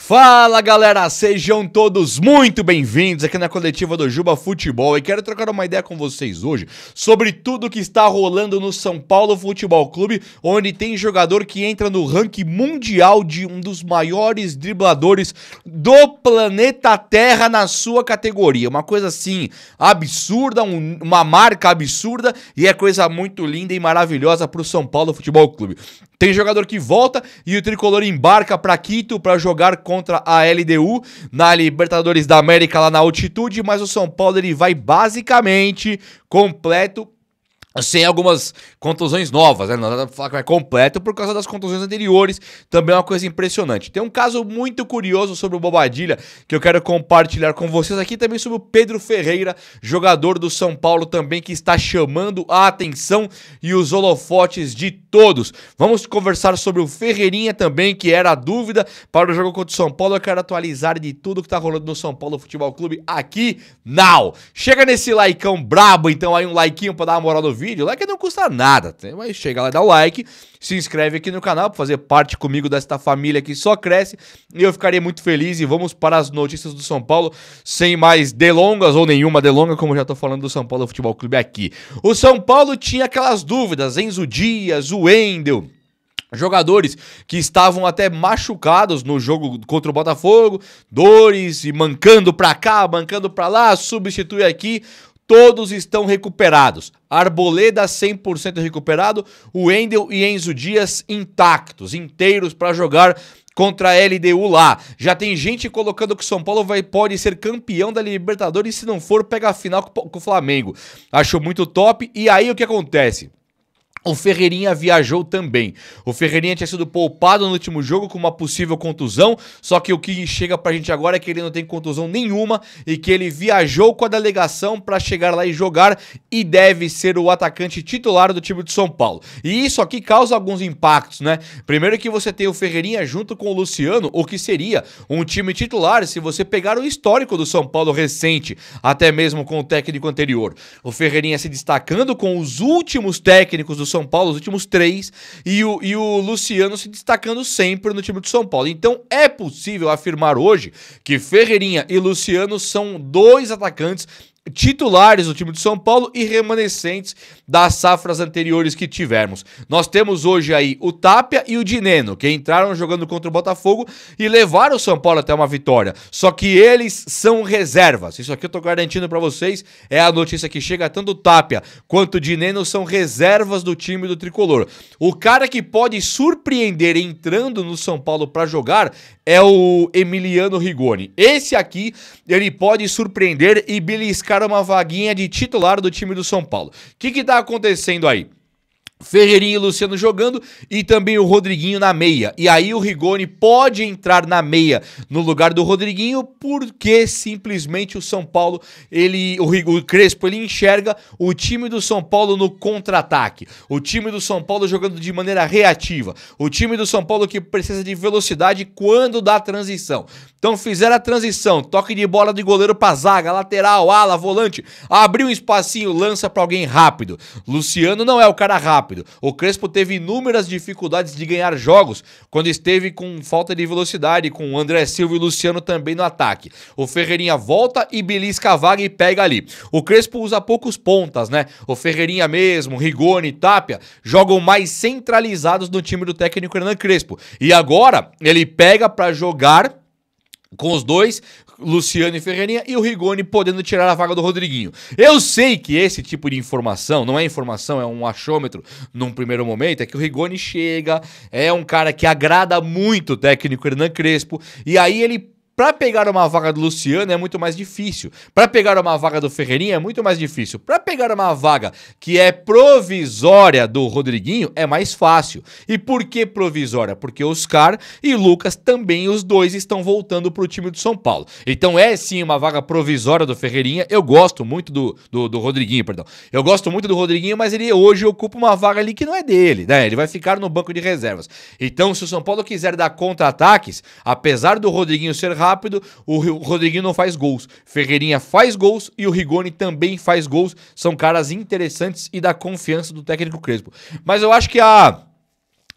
Fala galera, sejam todos muito bem-vindos aqui na coletiva do Juba Futebol e quero trocar uma ideia com vocês hoje sobre tudo que está rolando no São Paulo Futebol Clube, onde tem jogador que entra no ranking mundial de um dos maiores dribladores do planeta Terra na sua categoria. Uma coisa assim absurda, uma marca absurda e é coisa muito linda e maravilhosa para o São Paulo Futebol Clube. Tem jogador que volta e o tricolor embarca para Quito para jogar contra a LDU na Libertadores da América lá na altitude, mas o São Paulo ele vai basicamente completo, sem algumas contusões novas, né? Não dá pra falar que vai completo por causa das contusões anteriores, também é uma coisa impressionante. Tem um caso muito curioso sobre o Bobadilla que eu quero compartilhar com vocês aqui, também sobre o Pedro Ferreira, jogador do São Paulo também, que está chamando a atenção e os holofotes de todos. Vamos conversar sobre o Ferreirinha também, que era a dúvida para o jogo contra o São Paulo. Eu quero atualizar de tudo que tá rolando no São Paulo Futebol Clube aqui, now! Chega nesse likeão brabo, então aí um likeinho para dar uma moral no vídeo. O like não custa nada, mas chega lá, dá o like, se inscreve aqui no canal para fazer parte comigo desta família que só cresce e eu ficaria muito feliz. E vamos para as notícias do São Paulo, sem mais delongas ou nenhuma delonga, como já tô falando do São Paulo Futebol Clube aqui. O São Paulo tinha aquelas dúvidas, Enzo Dias, o Wendel, jogadores que estavam até machucados no jogo contra o Botafogo, dores e mancando pra cá, mancando pra lá, substitui aqui. Todos estão recuperados. Arboleda 100% recuperado, o Wendel e Enzo Dias intactos, inteiros para jogar contra a LDU lá. Já tem gente colocando que o São Paulo pode ser campeão da Libertadores, se não for, pega a final com o Flamengo. Acho muito top. E aí o que acontece? O Ferreirinha viajou também. O Ferreirinha tinha sido poupado no último jogo com uma possível contusão, só que o que chega pra gente agora é que ele não tem contusão nenhuma e que ele viajou com a delegação pra chegar lá e jogar e deve ser o atacante titular do time de São Paulo. E isso aqui causa alguns impactos, né? Primeiro que você tem o Ferreirinha junto com o Luciano, o que seria um time titular se você pegar o histórico do São Paulo recente, até mesmo com o técnico anterior. O Ferreirinha se destacando com os últimos técnicos do São Paulo, os últimos 3, e o Luciano se destacando sempre no time do São Paulo. Então é possível afirmar hoje que Ferreirinha e Luciano são dois atacantes titulares do time de São Paulo e remanescentes das safras anteriores que tivemos. Nós temos hoje aí o Tapia e o Dineno, que entraram jogando contra o Botafogo e levaram o São Paulo até uma vitória. Só que eles são reservas. Isso aqui eu tô garantindo pra vocês, é a notícia que chega, tanto o Tapia quanto o Dineno são reservas do time do Tricolor. O cara que pode surpreender entrando no São Paulo pra jogar é o Emiliano Rigoni. Esse aqui, ele pode surpreender e beliscar uma vaguinha de titular do time do São Paulo. O que tá acontecendo aí? Ferreirinha e Luciano jogando e também o Rodriguinho na meia. E aí o Rigoni pode entrar na meia no lugar do Rodriguinho porque simplesmente o São Paulo, o Crespo, ele enxerga o time do São Paulo no contra-ataque. O time do São Paulo jogando de maneira reativa. O time do São Paulo que precisa de velocidade quando dá transição. Então fizeram a transição, toque de bola de goleiro pra zaga, lateral, ala, volante, abriu um espacinho, lança pra alguém rápido. Luciano não é o cara rápido. O Crespo teve inúmeras dificuldades de ganhar jogos quando esteve com falta de velocidade, com o André Silva e o Luciano também no ataque. O Ferreirinha volta e belisca a vaga e pega ali. O Crespo usa poucos pontas, né? O Ferreirinha mesmo, Rigoni, Tapia, jogam mais centralizados no time do técnico Hernan Crespo. E agora ele pega pra jogar com os dois, Luciano e Ferreirinha, e o Rigoni podendo tirar a vaga do Rodriguinho. Eu sei que esse tipo de informação, não é informação, é um achômetro num primeiro momento, é que o Rigoni chega, é um cara que agrada muito o técnico Hernan Crespo, e aí ele, pra pegar uma vaga do Luciano é muito mais difícil. Pra pegar uma vaga do Ferreirinha é muito mais difícil. Pra pegar uma vaga que é provisória do Rodriguinho é mais fácil. E por que provisória? Porque Oscar e Lucas também, os dois, estão voltando pro time do São Paulo. Então é sim uma vaga provisória do Ferreirinha. Eu gosto muito do Rodriguinho, perdão. Eu gosto muito do Rodriguinho, mas ele hoje ocupa uma vaga ali que não é dele, né? Ele vai ficar no banco de reservas. Então, se o São Paulo quiser dar contra-ataques, apesar do Rodriguinho ser rápido, o Rodriguinho não faz gols. Ferreirinha faz gols e o Rigoni também faz gols. São caras interessantes e da confiança do técnico Crespo. Mas eu acho que a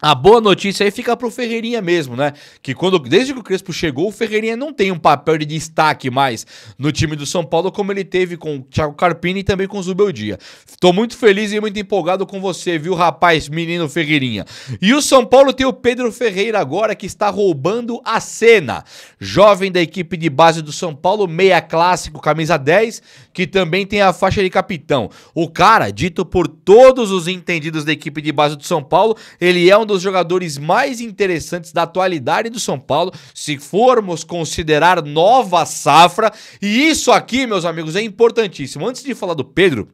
A boa notícia aí fica pro Ferreirinha mesmo, né? Que desde que o Crespo chegou, o Ferreirinha não tem um papel de destaque mais no time do São Paulo, como ele teve com o Thiago Carpini e também com o Zubeldia. Tô muito feliz e muito empolgado com você, viu, rapaz, menino Ferreirinha. E o São Paulo tem o Pedro Ferreira agora, que está roubando a cena. Jovem da equipe de base do São Paulo, meia clássico, camisa 10, que também tem a faixa de capitão. O cara, dito por todos os entendidos da equipe de base do São Paulo, ele é um dos jogadores mais interessantes da atualidade do São Paulo, se formos considerar nova safra, e isso aqui, meus amigos, é importantíssimo. Antes de falar do Pedro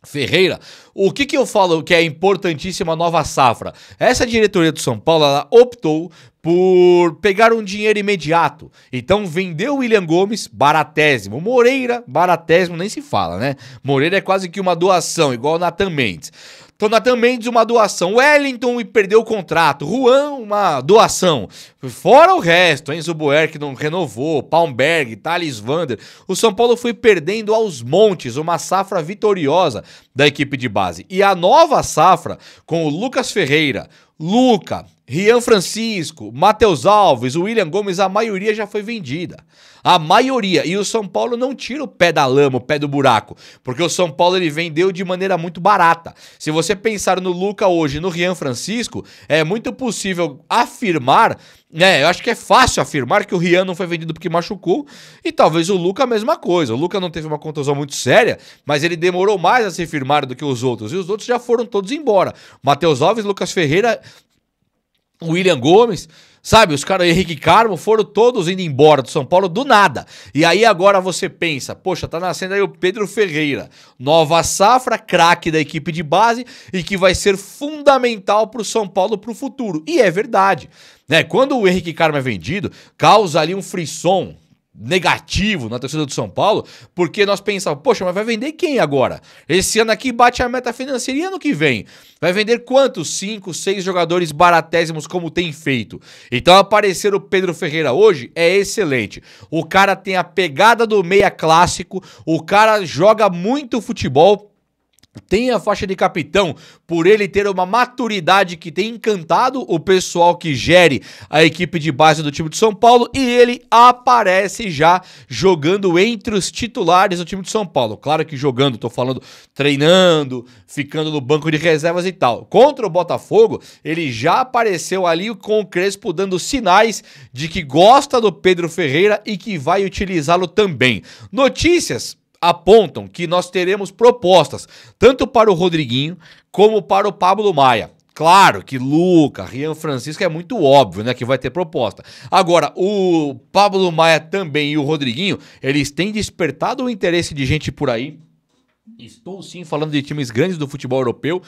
Ferreira, o que eu falo que é importantíssima nova safra? Essa diretoria do São Paulo, ela optou por pegar um dinheiro imediato. Então vendeu o William Gomes, baratésimo. Moreira, baratésimo, nem se fala, né? Moreira é quase que uma doação, igual o Nathan Mendes. Então, Nathan Mendes, uma doação. Wellington, e perdeu o contrato. Juan, uma doação. Fora o resto, Enzo Buerque não renovou, Palmberg, Thales Vander. O São Paulo foi perdendo aos montes uma safra vitoriosa da equipe de base. E a nova safra, com o Lucas Ferreira, Luca, Rian Francisco, Matheus Alves, o William Gomes, a maioria já foi vendida. A maioria. E o São Paulo não tira o pé da lama, o pé do buraco. Porque o São Paulo ele vendeu de maneira muito barata. Se você pensar no Luca hoje, no Rian Francisco, é muito possível afirmar, né? Eu acho que é fácil afirmar que o Rian não foi vendido porque machucou. E talvez o Luca a mesma coisa. O Luca não teve uma contusão muito séria, mas ele demorou mais a se firmar do que os outros. E os outros já foram todos embora. Matheus Alves, Lucas Ferreira, William Gomes, sabe, os caras, Henrique Carmo, foram todos indo embora do São Paulo do nada. E aí agora você pensa, poxa, tá nascendo aí o Pedro Ferreira, nova safra, craque da equipe de base e que vai ser fundamental pro São Paulo pro futuro. E é verdade, né? Quando o Henrique Carmo é vendido, causa ali um frisson negativo na torcida do São Paulo, porque nós pensávamos, poxa, mas vai vender quem agora? Esse ano aqui bate a meta financeira e ano que vem vai vender quantos? 5, 6 jogadores baratésimos como tem feito. Então aparecer o Pedro Ferreira hoje é excelente. O cara tem a pegada do meia clássico, o cara joga muito futebol, tem a faixa de capitão por ele ter uma maturidade que tem encantado o pessoal que gere a equipe de base do time de São Paulo e ele aparece já jogando entre os titulares do time de São Paulo. Claro que jogando, tô falando treinando, ficando no banco de reservas e tal. Contra o Botafogo, ele já apareceu ali com o Crespo dando sinais de que gosta do Pedro Ferreira e que vai utilizá-lo também. Notícias apontam que nós teremos propostas, tanto para o Rodriguinho como para o Pablo Maia. Claro que Luca, Rian Francisco é muito óbvio, né, que vai ter proposta. Agora, o Pablo Maia também e o Rodriguinho, eles têm despertado o interesse de gente por aí. Estou sim falando de times grandes do futebol europeu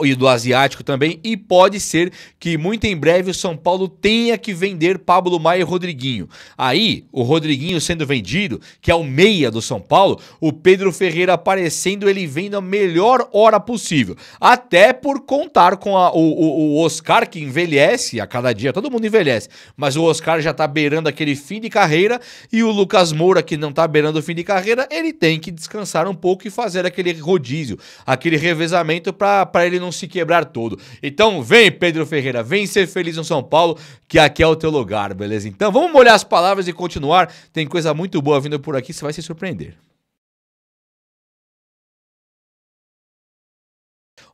e do asiático também, e pode ser que muito em breve o São Paulo tenha que vender Pablo Maia e Rodriguinho. Aí, o Rodriguinho sendo vendido, que é o meia do São Paulo, o Pedro Ferreira aparecendo, ele vem na melhor hora possível. Até por contar com o Oscar, que envelhece a cada dia, todo mundo envelhece, mas o Oscar já tá beirando aquele fim de carreira, e o Lucas Moura, que não tá beirando o fim de carreira, ele tem que descansar um pouco e fazer aquele rodízio, aquele revezamento para ele não se quebrar todo. Então vem, Pedro Ferreira, vem ser feliz no São Paulo, que aqui é o teu lugar, beleza? Então vamos molhar as palavras e continuar, tem coisa muito boa vindo por aqui, você vai se surpreender.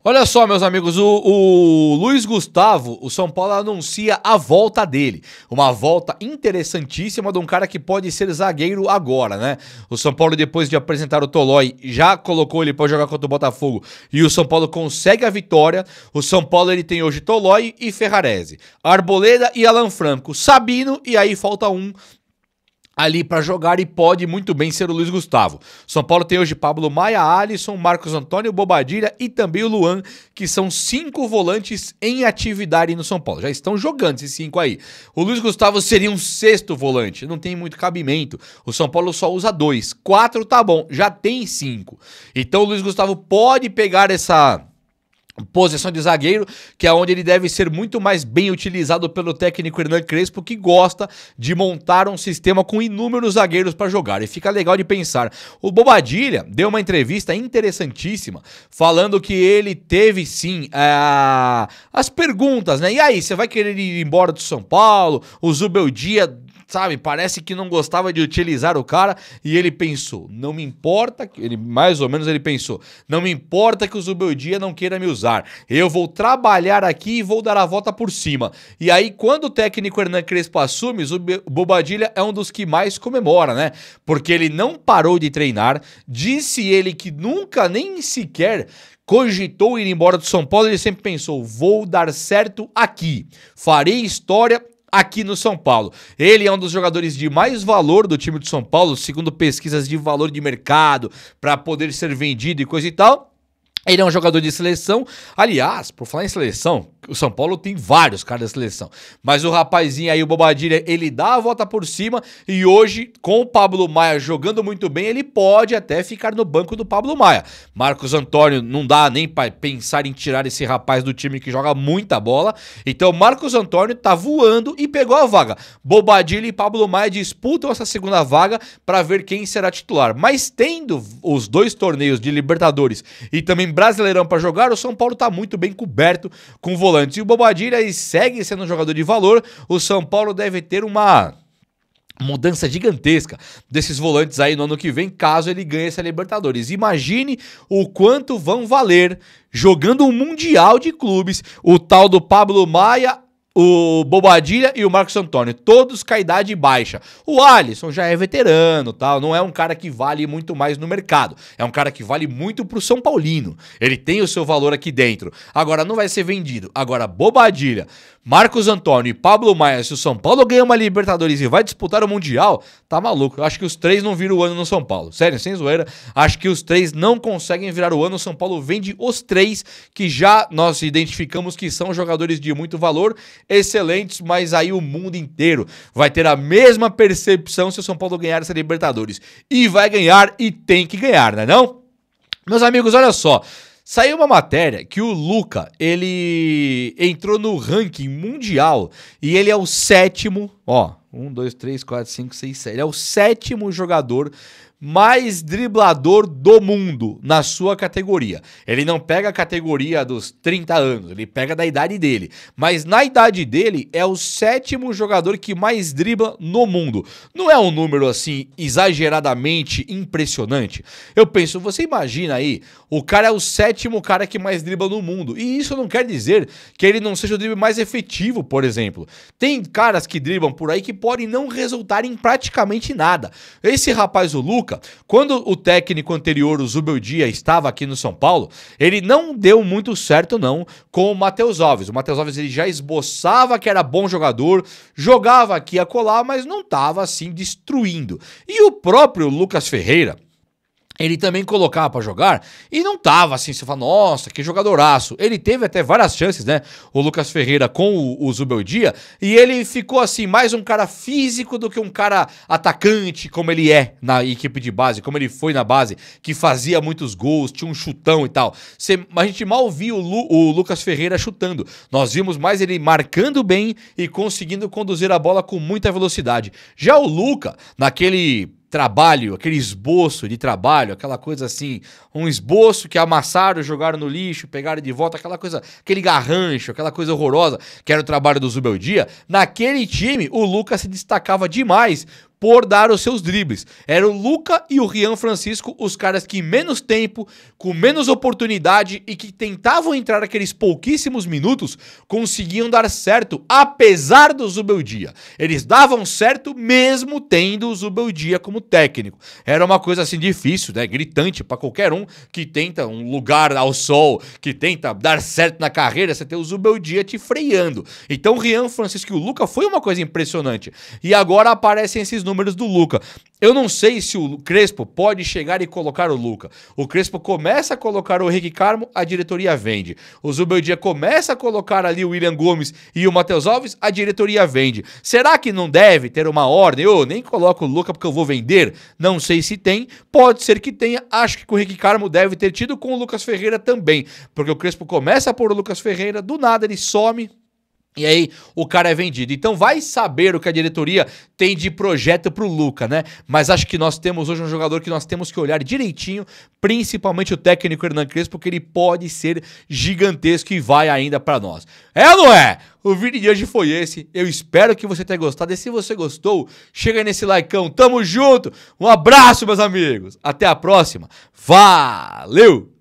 Olha só, meus amigos, o Luiz Gustavo, o São Paulo anuncia a volta dele. Uma volta interessantíssima de um cara que pode ser zagueiro agora, né? O São Paulo, depois de apresentar o Tolói, já colocou ele para jogar contra o Botafogo e o São Paulo consegue a vitória. O São Paulo ele tem hoje Tolói e Ferrarese, Arboleda e Alan Franco, Sabino e aí falta um ali para jogar e pode muito bem ser o Luiz Gustavo. São Paulo tem hoje Pablo Maia, Alisson, Marcos Antônio, Bobadilha e também o Luan, que são 5 volantes em atividade no São Paulo. Já estão jogando esses 5 aí. O Luiz Gustavo seria um 6º volante, não tem muito cabimento. O São Paulo só usa 2. 4 tá bom, já tem 5. Então o Luiz Gustavo pode pegar essa posição de zagueiro, que é onde ele deve ser muito mais bem utilizado pelo técnico Hernan Crespo, que gosta de montar um sistema com inúmeros zagueiros para jogar. E fica legal de pensar. O Bobadilla deu uma entrevista interessantíssima, falando que ele teve sim as perguntas, né? E aí, você vai querer ir embora do São Paulo? O Zubeldia, sabe, parece que não gostava de utilizar o cara, e ele pensou, não me importa, mais ou menos ele pensou, não me importa que o Zubeldia não queira me usar, eu vou trabalhar aqui e vou dar a volta por cima. E aí, quando o técnico Hernan Crespo assume, o Bobadilla é um dos que mais comemora, né? Porque ele não parou de treinar, disse ele que nunca nem sequer cogitou ir embora do São Paulo, ele sempre pensou, vou dar certo aqui, farei história aqui no São Paulo. Ele é um dos jogadores de mais valor do time de São Paulo, segundo pesquisas de valor de mercado, para poder ser vendido e coisa e tal. Ele é um jogador de seleção. Aliás, por falar em seleção, o São Paulo tem vários caras da seleção. Mas o rapazinho aí, o Bobadilla, ele dá a volta por cima e hoje, com o Pablo Maia jogando muito bem, ele pode até ficar no banco do Pablo Maia. Marcos Antônio, não dá nem para pensar em tirar esse rapaz do time que joga muita bola. Então, Marcos Antônio tá voando e pegou a vaga. Bobadilla e Pablo Maia disputam essa segunda vaga para ver quem será titular. Mas tendo os dois torneios de Libertadores e também Brasileirão para jogar, o São Paulo tá muito bem coberto com volantes. E o Bobadilla segue sendo um jogador de valor. O São Paulo deve ter uma mudança gigantesca desses volantes aí no ano que vem, caso ele ganhe essa Libertadores. Imagine o quanto vão valer, jogando um Mundial de Clubes, o tal do Pablo Maia, o Bobadilla e o Marcos Antônio, todos com a idade baixa. O Alisson já é veterano, tal, não é um cara que vale muito mais no mercado. É um cara que vale muito pro São Paulino. Ele tem o seu valor aqui dentro. Agora não vai ser vendido. Agora Bobadilla, Marcos Antônio e Pablo Maia, se o São Paulo ganha uma Libertadores e vai disputar o Mundial, tá maluco. Eu acho que os três não viram o ano no São Paulo. Sério, sem zoeira. Acho que os três não conseguem virar o ano. O São Paulo vende os três que já nós identificamos que são jogadores de muito valor, excelentes, mas aí o mundo inteiro vai ter a mesma percepção se o São Paulo ganhar essa Libertadores. E vai ganhar e tem que ganhar, né não? Meus amigos, olha só. Saiu uma matéria que o Luca, ele entrou no ranking mundial e ele é o sétimo, ó, 1, 2, 3, 4, 5, 6, 7, ele é o sétimo jogador mais driblador do mundo na sua categoria. Ele não pega a categoria dos 30 anos, ele pega da idade dele. Mas na idade dele é o sétimo jogador que mais dribla no mundo. Não é um número assim exageradamente impressionante? Eu penso, você imagina aí, o cara é o sétimo cara que mais dribla no mundo. E isso não quer dizer que ele não seja o drible mais efetivo, por exemplo. Tem caras que driblam por aí que podem não resultar em praticamente nada. Esse rapaz, o Luca, quando o técnico anterior, o Zubeldia, estava aqui no São Paulo, ele não deu muito certo não com o Matheus Alves. O Matheus Alves ele já esboçava que era bom jogador, jogava aqui a colar, mas não estava assim destruindo. E o próprio Lucas Ferreira, ele também colocava pra jogar e não tava assim, você fala, nossa, que jogadoraço. Ele teve até várias chances, né, o Lucas Ferreira com o Zubeldia, e ele ficou assim, mais um cara físico do que um cara atacante, como ele é na equipe de base, como ele foi na base, que fazia muitos gols, tinha um chutão e tal. A gente mal viu o Lucas Ferreira chutando, nós vimos mais ele marcando bem e conseguindo conduzir a bola com muita velocidade. Já o Luca, naquele trabalho, aquele esboço de trabalho, aquela coisa assim, um esboço que amassaram, jogaram no lixo, pegaram de volta, aquela coisa, aquele garrancho, aquela coisa horrorosa que era o trabalho do Zubeldia, naquele time o Lucas se destacava demais por dar os seus dribles. Era o Luca e o Rian Francisco os caras que menos tempo, com menos oportunidade e que tentavam entrar aqueles pouquíssimos minutos, conseguiam dar certo, apesar do Zubeldia. Eles davam certo mesmo tendo o Zubeldia como técnico. Era uma coisa assim difícil, né? Gritante para qualquer um que tenta um lugar ao sol, que tenta dar certo na carreira, você ter o Zubeldia te freando. Então o Rian Francisco e o Luca foi uma coisa impressionante. E agora aparecem esses números do Luca. Eu não sei se o Crespo pode chegar e colocar o Luca. O Crespo começa a colocar o Henrique Carmo, a diretoria vende. O Zubeldia começa a colocar ali o William Gomes e o Matheus Alves, a diretoria vende. Será que não deve ter uma ordem? Eu nem coloco o Luca porque eu vou vender. Não sei se tem. Pode ser que tenha. Acho que com o Henrique Carmo deve ter tido, com o Lucas Ferreira também. Porque o Crespo começa a pôr o Lucas Ferreira, do nada ele some. E aí o cara é vendido. Então vai saber o que a diretoria tem de projeto pro Luca, né? Mas acho que nós temos hoje um jogador que nós temos que olhar direitinho, principalmente o técnico Hernan Crespo, porque ele pode ser gigantesco e vai ainda pra nós. É ou não é? O vídeo de hoje foi esse. Eu espero que você tenha gostado. E se você gostou, chega aí nesse likeão. Tamo junto. Um abraço, meus amigos. Até a próxima. Valeu!